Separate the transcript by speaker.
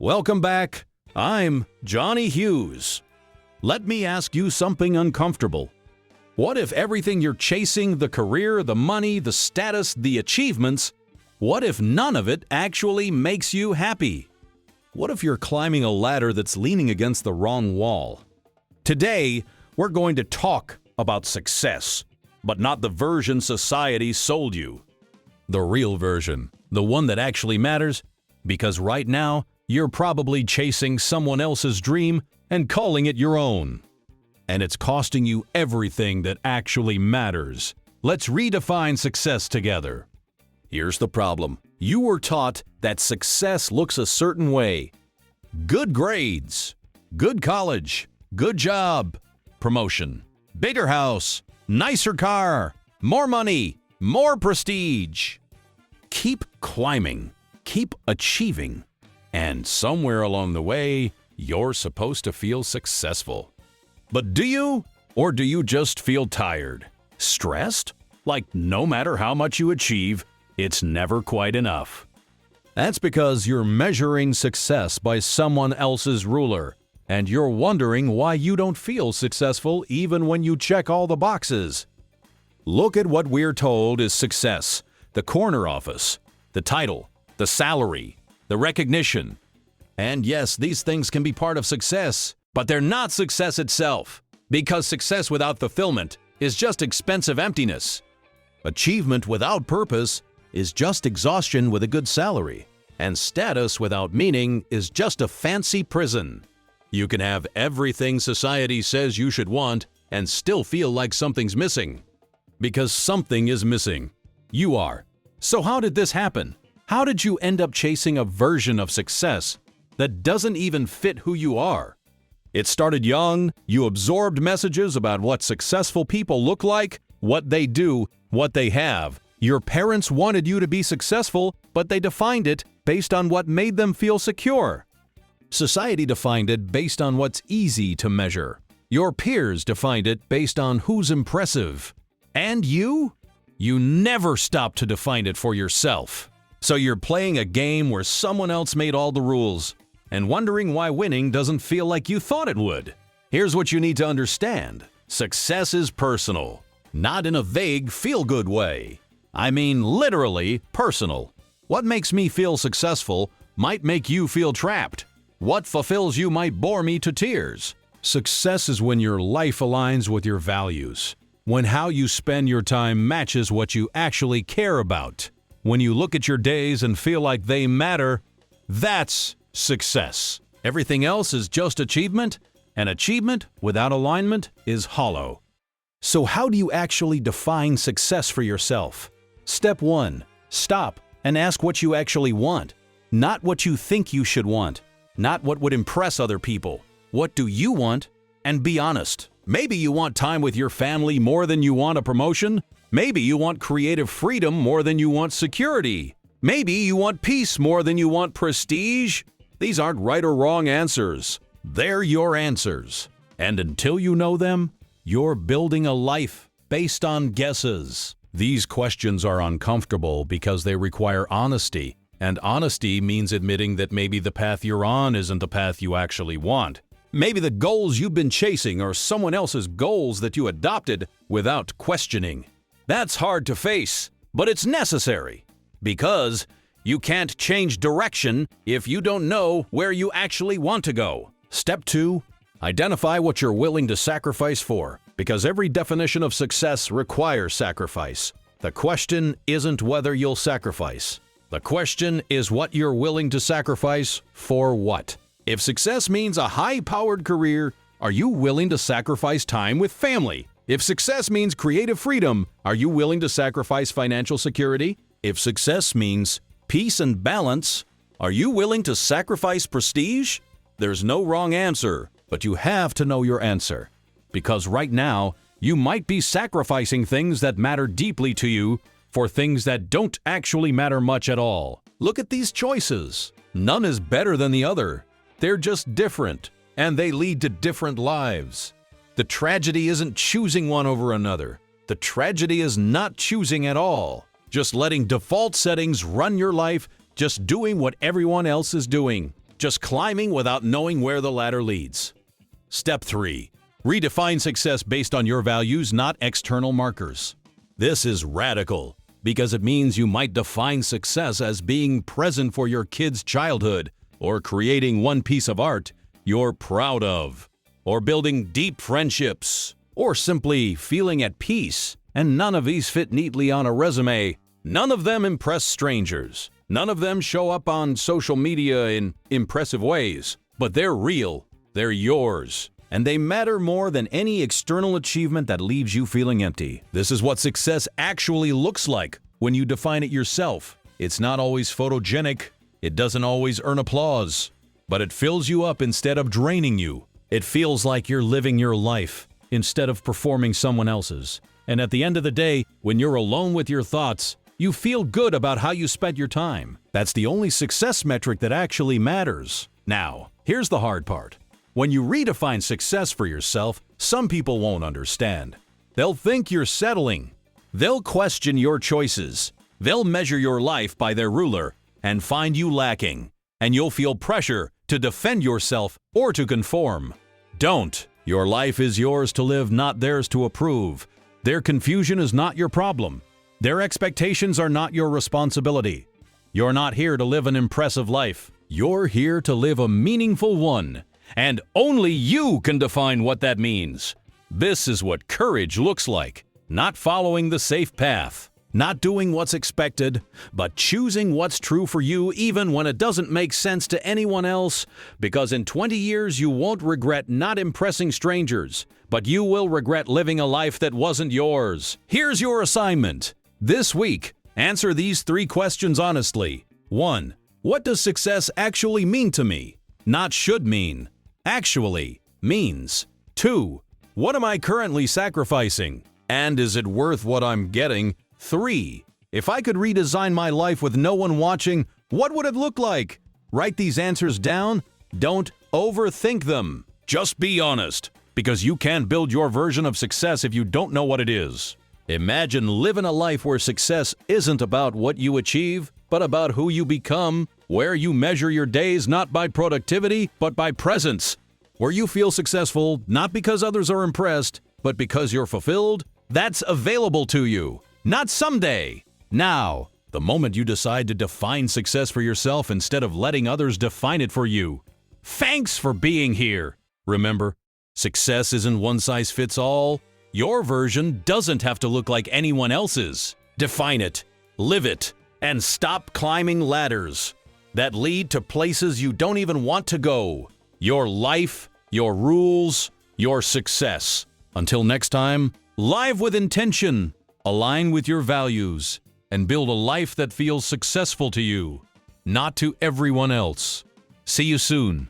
Speaker 1: Welcome back. I'm Johnny Hughes. Let me ask you something uncomfortable. What if everything you're chasing, the career, the money, the status, the achievements, what if none of it actually makes you happy? What if you're climbing a ladder that's leaning against the wrong wall? Today, we're going to talk about success, but not the version society sold you. The real version, the one that actually matters, because right now, you're probably chasing someone else's dream and calling it your own. And it's costing you everything that actually matters. Let's redefine success together. Here's the problem. You were taught that success looks a certain way. Good grades, good college, good job, promotion, bigger house, nicer car, more money, more prestige. Keep climbing, keep achieving, and somewhere along the way, you're supposed to feel successful. But do you? Or do you just feel tired? Stressed? Like no matter how much you achieve, it's never quite enough. That's because you're measuring success by someone else's ruler, and you're wondering why you don't feel successful even when you check all the boxes. Look at what we're told is success: the corner office, the title, the salary, the recognition. And yes, these things can be part of success, but they're not success itself, because success without fulfillment is just expensive emptiness. Achievement without purpose is just exhaustion with a good salary, and status without meaning is just a fancy prison. You can have everything society says you should want and still feel like something's missing. Because something is missing. You are. So how did this happen? How did you end up chasing a version of success that doesn't even fit who you are? It started young. You absorbed messages about what successful people look like, what they do, what they have. Your parents wanted you to be successful, but they defined it based on what made them feel secure. Society defined it based on what's easy to measure. Your peers defined it based on who's impressive. And you? You never stop to define it for yourself. So you're playing a game where someone else made all the rules, and wondering why winning doesn't feel like you thought it would. Here's what you need to understand. Success is personal, not in a vague feel-good way. I mean literally personal. What makes me feel successful might make you feel trapped. What fulfills you might bore me to tears. Success is when your life aligns with your values, when how you spend your time matches what you actually care about. When you look at your days and feel like they matter, that's success. Everything else is just achievement, and achievement without alignment is hollow. So how do you actually define success for yourself? Step 1. Stop and ask what you actually want. Not what you think you should want. Not what would impress other people. What do you want? And be honest. Maybe you want time with your family more than you want a promotion. Maybe you want creative freedom more than you want security. Maybe you want peace more than you want prestige. These aren't right or wrong answers. They're your answers. And until you know them, you're building a life based on guesses. These questions are uncomfortable because they require honesty. And honesty means admitting that maybe the path you're on isn't the path you actually want. Maybe the goals you've been chasing are someone else's goals that you adopted without questioning. That's hard to face, but it's necessary. Because you can't change direction if you don't know where you actually want to go. Step 2. Identify what you're willing to sacrifice for, because every definition of success requires sacrifice. The question isn't whether you'll sacrifice. The question is what you're willing to sacrifice for what. If success means a high-powered career, are you willing to sacrifice time with family? If success means creative freedom, are you willing to sacrifice financial security? If success means peace and balance, are you willing to sacrifice prestige? There's no wrong answer, but you have to know your answer. Because right now, you might be sacrificing things that matter deeply to you for things that don't actually matter much at all. Look at these choices. None is better than the other. They're just different, and they lead to different lives. The tragedy isn't choosing one over another. The tragedy is not choosing at all. Just letting default settings run your life, just doing what everyone else is doing. just climbing without knowing where the ladder leads. Step 3. Redefine success based on your values, not external markers. This is radical because it means you might define success as being present for your kid's childhood, or creating one piece of art you're proud of, or building deep friendships, or simply feeling at peace. And none of these fit neatly on a resume. None of them impress strangers. None of them show up on social media in impressive ways. But they're real, they're yours, and they matter more than any external achievement that leaves you feeling empty. This is what success actually looks like when you define it yourself. It's not always photogenic. It doesn't always earn applause, but it fills you up instead of draining you. It feels like you're living your life instead of performing someone else's. And at the end of the day, when you're alone with your thoughts, you feel good about how you spent your time. That's the only success metric that actually matters. Now, here's the hard part. When you redefine success for yourself, some people won't understand. They'll think you're settling. They'll question your choices. They'll measure your life by their ruler and find you lacking. And you'll feel pressure to defend yourself or to conform. Don't. Your life is yours to live, not theirs to approve. Their confusion is not your problem. Their expectations are not your responsibility. You're not here to live an impressive life. You're here to live a meaningful one. And only you can define what that means. This is what courage looks like. Not following the safe path. Not doing what's expected, but choosing what's true for you even when it doesn't make sense to anyone else, because in 20 years you won't regret not impressing strangers, but you will regret living a life that wasn't yours. Here's your assignment. This week, answer these 3 questions honestly. 1. What does success actually mean to me? Not should mean. Actually means. 2. What am I currently sacrificing? And is it worth what I'm getting? 3. If I could redesign my life with no one watching, what would it look like? Write these answers down. Don't overthink them. Just be honest, because you can't build your version of success if you don't know what it is. Imagine living a life where success isn't about what you achieve, but about who you become, where you measure your days not by productivity, but by presence, where you feel successful not because others are impressed, but because you're fulfilled. That's available to you. Not someday. Now, the moment you decide to define success for yourself instead of letting others define it for you. Thanks for being here. Remember, success isn't one size fits all. Your version doesn't have to look like anyone else's. Define it, live it, and stop climbing ladders that lead to places you don't even want to go. Your life, your rules, your success. Until next time, live with intention. Align with your values and build a life that feels successful to you, not to everyone else. See you soon.